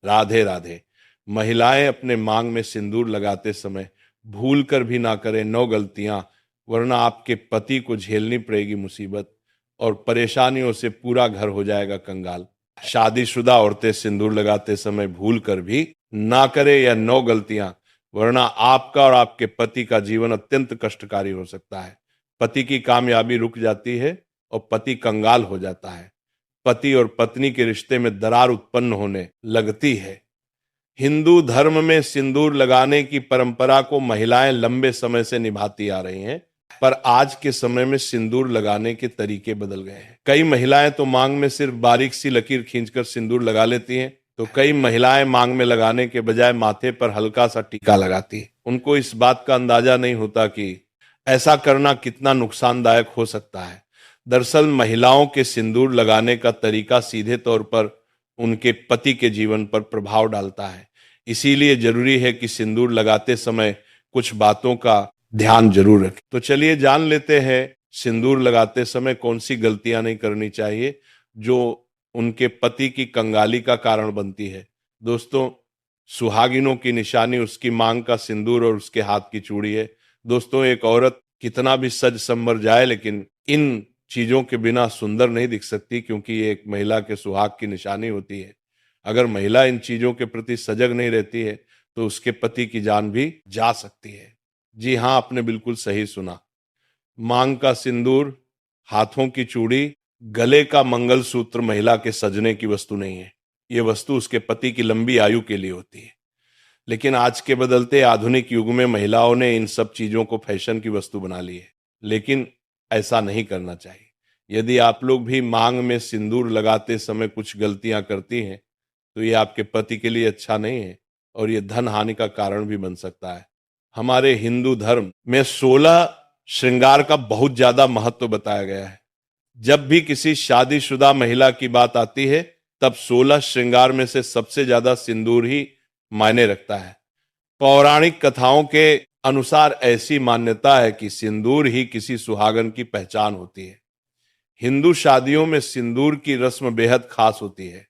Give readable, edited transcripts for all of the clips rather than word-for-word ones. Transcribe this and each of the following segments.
राधे राधे। महिलाएं अपने मांग में सिंदूर लगाते समय भूल कर भी ना करें 9 गलतियां, वरना आपके पति को झेलनी पड़ेगी मुसीबत और परेशानियों से पूरा घर हो जाएगा कंगाल। शादीशुदा औरतें सिंदूर लगाते समय भूल कर भी ना करें यह 9 गलतियां, वरना आपका और आपके पति का जीवन अत्यंत कष्टकारी हो सकता है। पति की कामयाबी रुक जाती है और पति कंगाल हो जाता है। पति और पत्नी के रिश्ते में दरार उत्पन्न होने लगती है। हिंदू धर्म में सिंदूर लगाने की परंपरा को महिलाएं लंबे समय से निभाती आ रही हैं, पर आज के समय में सिंदूर लगाने के तरीके बदल गए हैं। कई महिलाएं तो मांग में सिर्फ बारीक सी लकीर खींचकर सिंदूर लगा लेती हैं, तो कई महिलाएं मांग में लगाने के बजाय माथे पर हल्का सा टीका लगाती हैं। उनको इस बात का अंदाजा नहीं होता कि ऐसा करना कितना नुकसानदायक हो सकता है। दरअसल महिलाओं के सिंदूर लगाने का तरीका सीधे तौर पर उनके पति के जीवन पर प्रभाव डालता है। इसीलिए जरूरी है कि सिंदूर लगाते समय कुछ बातों का ध्यान जरूर रखें। तो चलिए जान लेते हैं सिंदूर लगाते समय कौन सी गलतियां नहीं करनी चाहिए जो उनके पति की कंगाली का कारण बनती है। दोस्तों, सुहागिनों की निशानी उसकी मांग का सिंदूर और उसके हाथ की चूड़ी है। दोस्तों, एक औरत कितना भी सज संवर जाए लेकिन इन चीजों के बिना सुंदर नहीं दिख सकती, क्योंकि ये एक महिला के सुहाग की निशानी होती है। अगर महिला इन चीजों के प्रति सजग नहीं रहती है तो उसके पति की जान भी जा सकती है। जी हाँ, आपने बिल्कुल सही सुना। मांग का सिंदूर, हाथों की चूड़ी, गले का मंगलसूत्र महिला के सजने की वस्तु नहीं है। ये वस्तु उसके पति की लंबी आयु के लिए होती है। लेकिन आज के बदलते आधुनिक युग में महिलाओं ने इन सब चीजों को फैशन की वस्तु बना ली है, लेकिन ऐसा नहीं करना चाहिए। यदि आप लोग भी मांग में सिंदूर लगाते समय कुछ गलतियां करती हैं तो ये आपके पति के लिए अच्छा नहीं है और ये धन हानि का कारण भी बन सकता है। हमारे हिंदू धर्म में 16 श्रृंगार का बहुत ज्यादा महत्व बताया गया है। जब भी किसी शादीशुदा महिला की बात आती है तब 16 श्रृंगार में से सबसे ज्यादा सिंदूर ही मायने रखता है। पौराणिक कथाओं के अनुसार ऐसी मान्यता है कि सिंदूर ही किसी सुहागन की पहचान होती है। हिंदू शादियों में सिंदूर की रस्म बेहद खास होती है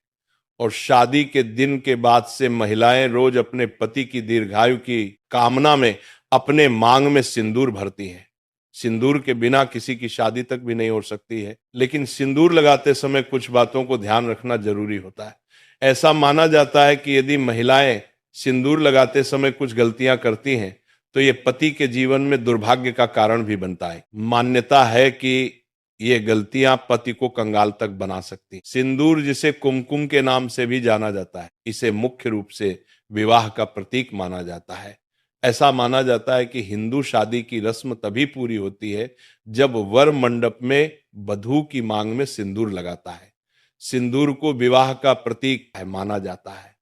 और शादी के दिन के बाद से महिलाएं रोज अपने पति की दीर्घायु की कामना में अपने मांग में सिंदूर भरती हैं। सिंदूर के बिना किसी की शादी तक भी नहीं हो सकती है, लेकिन सिंदूर लगाते समय कुछ बातों को ध्यान रखना जरूरी होता है। ऐसा माना जाता है कि यदि महिलाएं सिंदूर लगाते समय कुछ गलतियां करती हैं तो ये पति के जीवन में दुर्भाग्य का कारण भी बनता है। मान्यता है कि ये गलतियां पति को कंगाल तक बना सकती। सिंदूर, जिसे कुमकुम के नाम से भी जाना जाता है, इसे मुख्य रूप से विवाह का प्रतीक माना जाता है। ऐसा माना जाता है कि हिंदू शादी की रस्म तभी पूरी होती है जब वर मंडप में वधू की मांग में सिंदूर लगाता है। सिंदूर को विवाह का प्रतीक माना जाता है।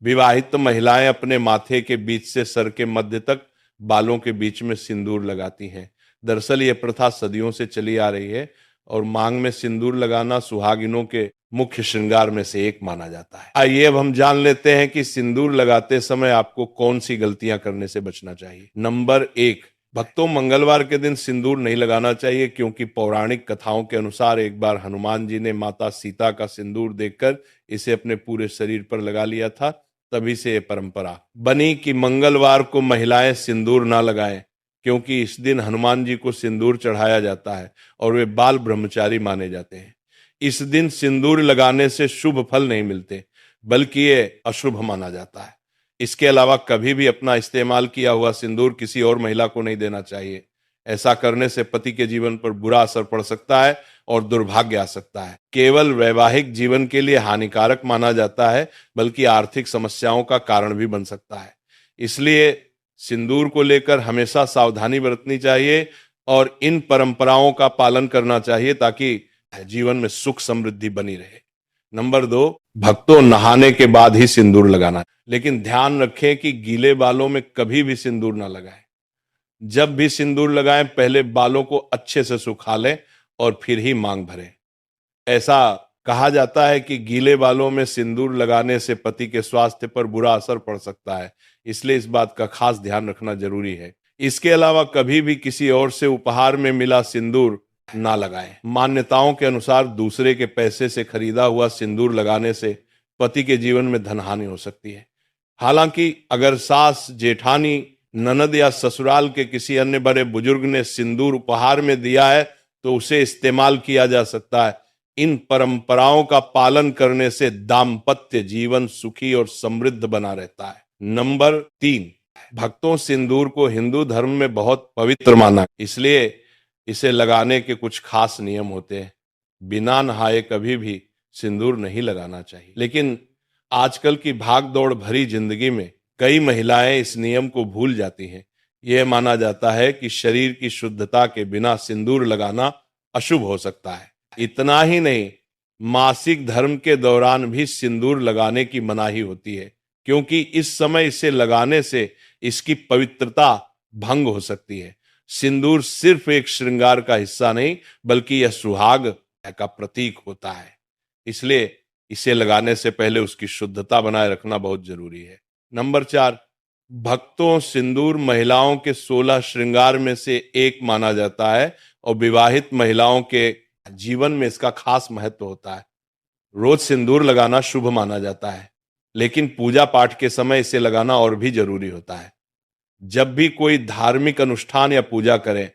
विवाहित महिलाएं अपने माथे के बीच से सर के मध्य तक बालों के बीच में सिंदूर लगाती हैं। दरअसल ये प्रथा सदियों से चली आ रही है और मांग में सिंदूर लगाना सुहागिनों के मुख्य श्रृंगार में से एक माना जाता है। आइए अब हम जान लेते हैं कि सिंदूर लगाते समय आपको कौन सी गलतियां करने से बचना चाहिए। नंबर 1, भक्तों, मंगलवार के दिन सिंदूर नहीं लगाना चाहिए, क्योंकि पौराणिक कथाओं के अनुसार एक बार हनुमान जी ने माता सीता का सिंदूर देखकर इसे अपने पूरे शरीर पर लगा लिया था। तभी से ये परंपरा बनी कि मंगलवार को महिलाएं सिंदूर ना लगाएं, क्योंकि इस दिन हनुमान जी को सिंदूर चढ़ाया जाता है और वे बाल ब्रह्मचारी माने जाते हैं। इस दिन सिंदूर लगाने से शुभ फल नहीं मिलते, बल्कि ये अशुभ माना जाता है। इसके अलावा कभी भी अपना इस्तेमाल किया हुआ सिंदूर किसी और महिला को नहीं देना चाहिए। ऐसा करने से पति के जीवन पर बुरा असर पड़ सकता है और दुर्भाग्य आ सकता है। केवल वैवाहिक जीवन के लिए हानिकारक माना जाता है, बल्कि आर्थिक समस्याओं का कारण भी बन सकता है। इसलिए सिंदूर को लेकर हमेशा सावधानी बरतनी चाहिए और इन परंपराओं का पालन करना चाहिए ताकि जीवन में सुख समृद्धि बनी रहे। नंबर 2, भक्तों, नहाने के बाद ही सिंदूर लगाना, लेकिन ध्यान रखें कि गीले बालों में कभी भी सिंदूर ना लगाएं। जब भी सिंदूर लगाएं पहले बालों को अच्छे से सुखा लें और फिर ही मांग भरें। ऐसा कहा जाता है कि गीले बालों में सिंदूर लगाने से पति के स्वास्थ्य पर बुरा असर पड़ सकता है, इसलिए इस बात का खास ध्यान रखना जरूरी है। इसके अलावा कभी भी किसी और से उपहार में मिला सिंदूर ना लगाएं। मान्यताओं के अनुसार दूसरे के पैसे से खरीदा हुआ सिंदूर लगाने से पति के जीवन में धनहानि हो सकती है। हालांकि अगर सास, जेठानी, ननद या ससुराल के किसी अन्य बड़े बुजुर्ग ने सिंदूर उपहार में दिया है तो उसे इस्तेमाल किया जा सकता है। इन परंपराओं का पालन करने से दाम्पत्य जीवन सुखी और समृद्ध बना रहता है। नंबर 3, भक्तों, सिंदूर को हिंदू धर्म में बहुत पवित्र माना, इसलिए इसे लगाने के कुछ खास नियम होते हैं। बिना नहाए कभी भी सिंदूर नहीं लगाना चाहिए। लेकिन आजकल की भागदौड़ भरी जिंदगी में कई महिलाएं इस नियम को भूल जाती हैं। यह माना जाता है कि शरीर की शुद्धता के बिना सिंदूर लगाना अशुभ हो सकता है। इतना ही नहीं, मासिक धर्म के दौरान भी सिंदूर लगाने की मनाही होती है, क्योंकि इस समय इसे लगाने से इसकी पवित्रता भंग हो सकती है। सिंदूर सिर्फ एक श्रृंगार का हिस्सा नहीं, बल्कि यह सुहाग का प्रतीक होता है। इसलिए इसे लगाने से पहले उसकी शुद्धता बनाए रखना बहुत जरूरी है। नंबर 4, भक्तों, सिंदूर महिलाओं के 16 श्रृंगार में से एक माना जाता है और विवाहित महिलाओं के जीवन में इसका खास महत्व होता है। रोज सिंदूर लगाना शुभ माना जाता है, लेकिन पूजा पाठ के समय इसे लगाना और भी जरूरी होता है। जब भी कोई धार्मिक अनुष्ठान या पूजा करें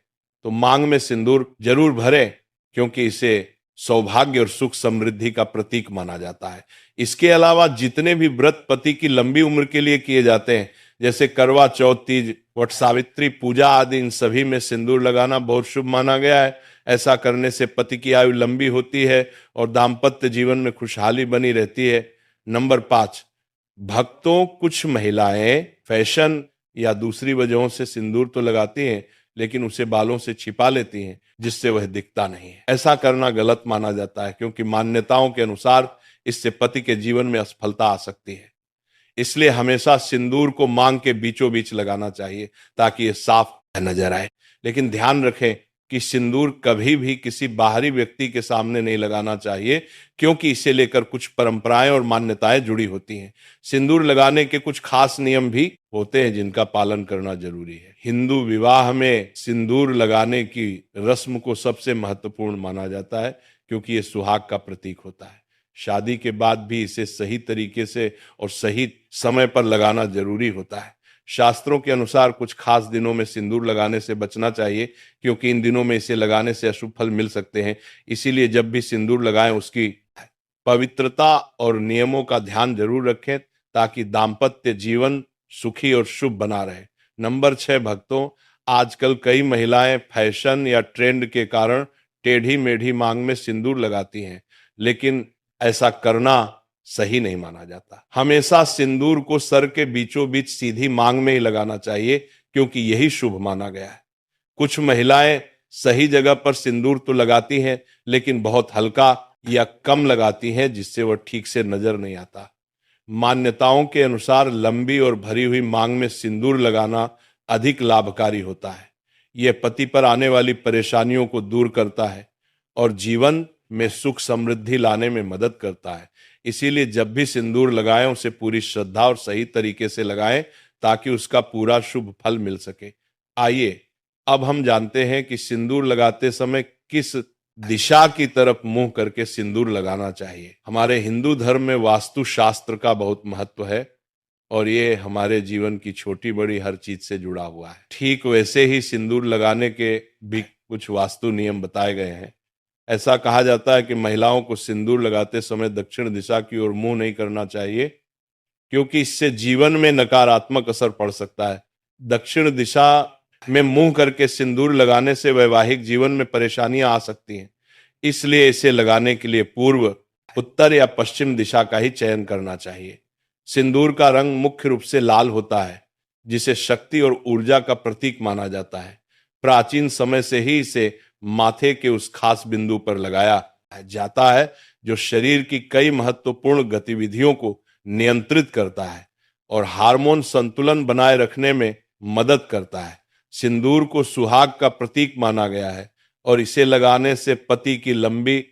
तो मांग में सिंदूर जरूर भरें, क्योंकि इसे सौभाग्य और सुख समृद्धि का प्रतीक माना जाता है। इसके अलावा जितने भी व्रत पति की लंबी उम्र के लिए किए जाते हैं, जैसे करवा चौथ, तीज, वट सावित्री पूजा आदि, इन सभी में सिंदूर लगाना बहुत शुभ माना गया है। ऐसा करने से पति की आयु लंबी होती है और दाम्पत्य जीवन में खुशहाली बनी रहती है। नंबर 5, भक्तों, कुछ महिलाएं फैशन या दूसरी वजहों से सिंदूर तो लगाती हैं, लेकिन उसे बालों से छिपा लेती हैं, जिससे वह दिखता नहीं है। ऐसा करना गलत माना जाता है, क्योंकि मान्यताओं के अनुसार इससे पति के जीवन में असफलता आ सकती है। इसलिए हमेशा सिंदूर को मांग के बीचों बीच लगाना चाहिए, ताकि ये साफ नजर आए। लेकिन ध्यान रखें कि सिंदूर कभी भी किसी बाहरी व्यक्ति के सामने नहीं लगाना चाहिए, क्योंकि इसे लेकर कुछ परंपराएं और मान्यताएं जुड़ी होती हैं। सिंदूर लगाने के कुछ खास नियम भी होते हैं, जिनका पालन करना जरूरी है। हिंदू विवाह में सिंदूर लगाने की रस्म को सबसे महत्वपूर्ण माना जाता है, क्योंकि ये सुहाग का प्रतीक होता है। शादी के बाद भी इसे सही तरीके से और सही समय पर लगाना जरूरी होता है। शास्त्रों के अनुसार कुछ खास दिनों में सिंदूर लगाने से बचना चाहिए, क्योंकि इन दिनों में इसे लगाने से अशुभ फल मिल सकते हैं। इसीलिए जब भी सिंदूर लगाएं, उसकी पवित्रता और नियमों का ध्यान जरूर रखें, ताकि दाम्पत्य जीवन सुखी और शुभ बना रहे। नंबर 6, भक्तों, आजकल कई महिलाएं फैशन या ट्रेंड के कारण टेढ़ी मेढ़ी मांग में सिंदूर लगाती हैं, लेकिन ऐसा करना सही नहीं माना जाता। हमेशा सिंदूर को सर के बीचों बीच सीधी मांग में ही लगाना चाहिए, क्योंकि यही शुभ माना गया है। कुछ महिलाएं सही जगह पर सिंदूर तो लगाती हैं, लेकिन बहुत हल्का या कम लगाती हैं, जिससे वह ठीक से नजर नहीं आता। मान्यताओं के अनुसार लंबी और भरी हुई मांग में सिंदूर लगाना अधिक लाभकारी होता है। यह पति पर आने वाली परेशानियों को दूर करता है और जीवन में सुख समृद्धि लाने में मदद करता है। इसीलिए जब भी सिंदूर लगाएं, उसे पूरी श्रद्धा और सही तरीके से लगाएं, ताकि उसका पूरा शुभ फल मिल सके। आइए अब हम जानते हैं कि सिंदूर लगाते समय किस दिशा की तरफ मुंह करके सिंदूर लगाना चाहिए। हमारे हिंदू धर्म में वास्तु शास्त्र का बहुत महत्व है, और ये हमारे जीवन की छोटी बड़ी हर चीज से जुड़ा हुआ है। ठीक वैसे ही सिंदूर लगाने के भी कुछ वास्तु नियम बताए गए हैं। ऐसा कहा जाता है कि महिलाओं को सिंदूर लगाते समय दक्षिण दिशा की ओर मुंह नहीं करना चाहिए, क्योंकि इससे जीवन में नकारात्मक असर पड़ सकता है। दक्षिण दिशा में मुंह करके सिंदूर लगाने से वैवाहिक जीवन में परेशानियां आ सकती हैं। इसलिए इसे लगाने के लिए पूर्व, उत्तर या पश्चिम दिशा का ही चयन करना चाहिए। सिंदूर का रंग मुख्य रूप से लाल होता है, जिसे शक्ति और ऊर्जा का प्रतीक माना जाता है। प्राचीन समय से ही इसे माथे के उस खास बिंदु पर लगाया जाता है जो शरीर की कई महत्वपूर्ण गतिविधियों को नियंत्रित करता है और हार्मोन संतुलन बनाए रखने में मदद करता है। सिंदूर को सुहाग का प्रतीक माना गया है और इसे लगाने से पति की लंबी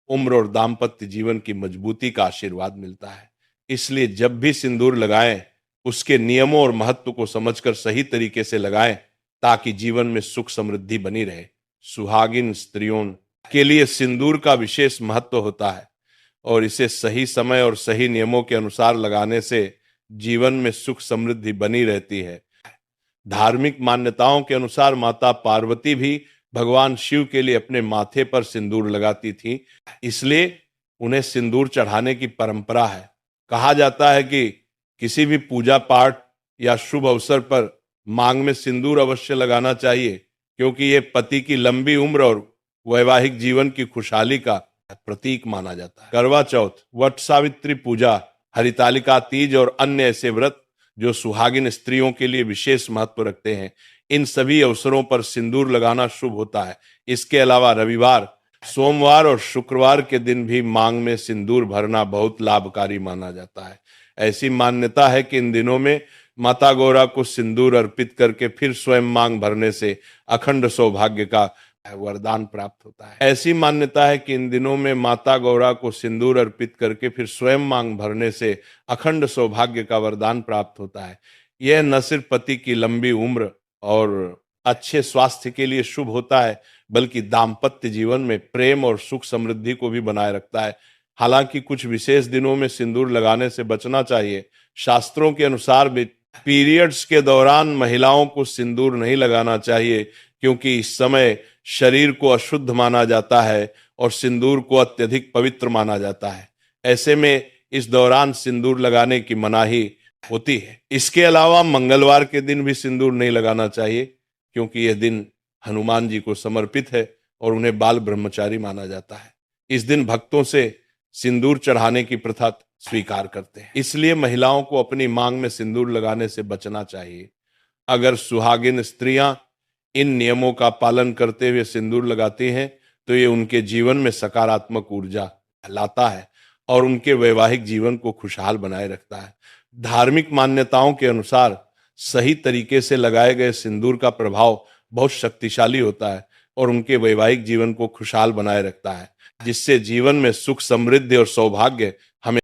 उम्र और दाम्पत्य जीवन की मजबूती का आशीर्वाद मिलता है। इसलिए जब भी सिंदूर लगाएं, उसके नियमों और महत्व को समझकर सही तरीके से लगाएं, ताकि जीवन में सुख समृद्धि बनी रहे। सुहागिन स्त्रियों के लिए सिंदूर का विशेष महत्व होता है। और इसे सही समय और सही नियमों के अनुसार लगाने से जीवन में सुख समृद्धि बनी रहती है। धार्मिक मान्यताओं के अनुसार माता पार्वती भी भगवान शिव के लिए अपने माथे पर सिंदूर लगाती थी, इसलिए उन्हें सिंदूर चढ़ाने की परंपरा है। कहा जाता है कि किसी भी पूजा पाठ या शुभ अवसर पर मांग में सिंदूर अवश्य लगाना चाहिए, क्योंकि ये पति की लंबी उम्र और वैवाहिक जीवन की खुशहाली का प्रतीक माना जाता है। करवा चौथ, वट सावित्री पूजा, हरितालिका तीज और अन्य ऐसे व्रत जो सुहागिन स्त्रियों के लिए विशेष महत्व रखते हैं, इन सभी अवसरों पर सिंदूर लगाना शुभ होता है। इसके अलावा रविवार, सोमवार और शुक्रवार के दिन भी मांग में सिंदूर भरना बहुत लाभकारी माना जाता है। ऐसी मान्यता है कि इन दिनों में माता गौरा को सिंदूर अर्पित करके फिर स्वयं मांग भरने से अखंड सौभाग्य का वरदान प्राप्त होता है। ऐसी मान्यता है कि इन दिनों में माता गौरा को सिंदूर अर्पित करके फिर स्वयं मांग भरने से अखंड सौभाग्य का वरदान प्राप्त होता है। यह न सिर्फ पति की लंबी उम्र और अच्छे स्वास्थ्य के लिए शुभ होता है, बल्कि दाम्पत्य जीवन में प्रेम और सुख समृद्धि को भी बनाए रखता है। हालांकि कुछ विशेष दिनों में सिंदूर लगाने से बचना चाहिए। शास्त्रों के अनुसार भी पीरियड्स के दौरान महिलाओं को सिंदूर नहीं लगाना चाहिए, क्योंकि इस समय शरीर को अशुद्ध माना जाता है और सिंदूर को अत्यधिक पवित्र माना जाता है। ऐसे में इस दौरान सिंदूर लगाने की मनाही होती है। इसके अलावा मंगलवार के दिन भी सिंदूर नहीं लगाना चाहिए, क्योंकि यह दिन हनुमान जी को समर्पित है और उन्हें बाल ब्रह्मचारी माना जाता है। इस दिन भक्तों से सिंदूर चढ़ाने की प्रथा स्वीकार करते हैं, इसलिए महिलाओं को अपनी मांग में सिंदूर लगाने से बचना चाहिए। अगर सुहागिन स्त्रियां इन नियमों का पालन करते हुए सिंदूर लगाती हैं, तो ये उनके जीवन में सकारात्मक ऊर्जा लाता है और उनके वैवाहिक जीवन को खुशहाल बनाए रखता है। धार्मिक मान्यताओं के अनुसार सही तरीके से लगाए गए सिंदूर का प्रभाव बहुत शक्तिशाली होता है और उनके वैवाहिक जीवन को खुशहाल बनाए रखता है, जिससे जीवन में सुख समृद्धि और सौभाग्य हमें